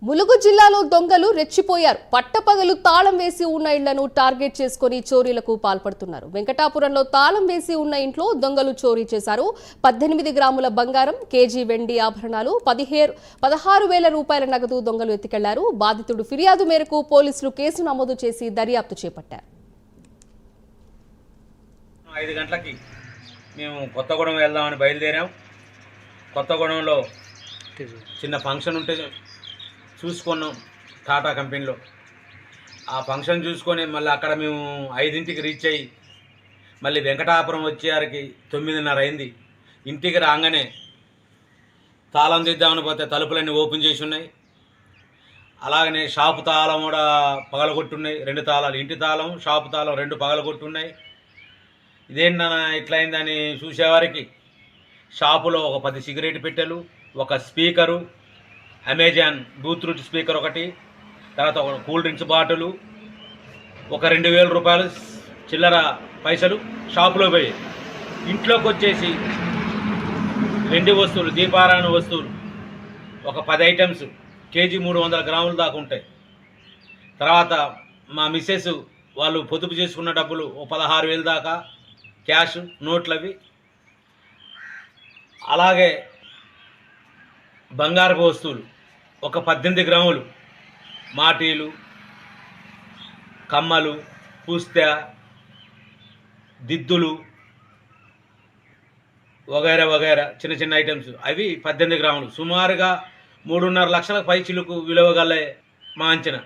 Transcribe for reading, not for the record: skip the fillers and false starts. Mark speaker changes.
Speaker 1: ములుగు జిల్లాలో దొంగలు రెచ్చిపోయారు. పట్టపగలు తాళం వేసి ఉన్న ఇళ్లను టార్గెట్ చేసుకుని చోరీలకు పాల్పడుతున్నారు. వెంకటాపురంలో తాళం వేసి ఉన్న ఇంట్లో దొంగలు చోరీ చేశారు. 18 గ్రాముల బంగారం, కేజీ వెండి ఆభరణాలు, 16,000 రూపాయల నగదు దొంగలు ఎత్తుకెళ్లారు. బాధితుడు ఫిర్యాదు మేరకు పోలీసులు కేసు నమోదు చేసి దర్యాప్తు చేపట్టారు.
Speaker 2: 5 గంటలకి మేము కొత్తగూడెం వెళ్దామని బయలుదేరాం. కొత్తగూడెంలో చిన్న ఫంక్షన్ ఉంటే చూసుకున్నాం టాటా కంపెనీలో. ఆ ఫంక్షన్ చూసుకొని మళ్ళీ అక్కడ మేము 5ంటికి రీచ్ అయ్యి మళ్ళీ వెంకటాపురం వచ్చేసరికి 9:30 అయింది. ఇంటికి రాగానే తాళం తీద్దామని పోతే తలుపులన్నీ ఓపెన్ చేసి ఉన్నాయి. అలాగనే షాపు తాళం కూడా పగలగొట్టున్నాయి. 2 తాళాలు, ఇంటి తాళం, షాపు తాళం 2 పగలగొట్టున్నాయి. ఇదేంటన్నా ఇట్లా అయిందని చూసేవారికి షాపులో ఒక 10 సిగరెట్ పెట్టెలు, ఒక స్పీకరు, అమెజాన్ బ్లూటూత్ స్పీకర్ ఒకటి, తర్వాత ఒక కూల్ డ్రింక్స్ బాటిలు, ఒక 2,000 రూపాయలు చిల్లర పైసలు షాపులో పోయి ఇంట్లోకి వచ్చేసి వెండి వస్తువులు, దీపారాయణ వస్తువులు ఒక 10 ఐటమ్స్, కేజీ 300 గ్రాములు దాకా ఉంటాయి. తర్వాత మా మిస్సెస్ వాళ్ళు పొదుపు చేసుకున్న డబ్బులు ఓ 16,000 దాకా క్యాష్ నోట్లు అవి. అలాగే బంగారపు వస్తువులు ఒక 18 గ్రాములు, మాటీలు, కమ్మలు, పుస్తె, దిద్దులు వగైరా వగైరా చిన్న చిన్న ఐటమ్స్ అవి 18 గ్రాములు. సుమారుగా 3.5 లక్షల పై చిలుకు విలువ గల మా అంచనా.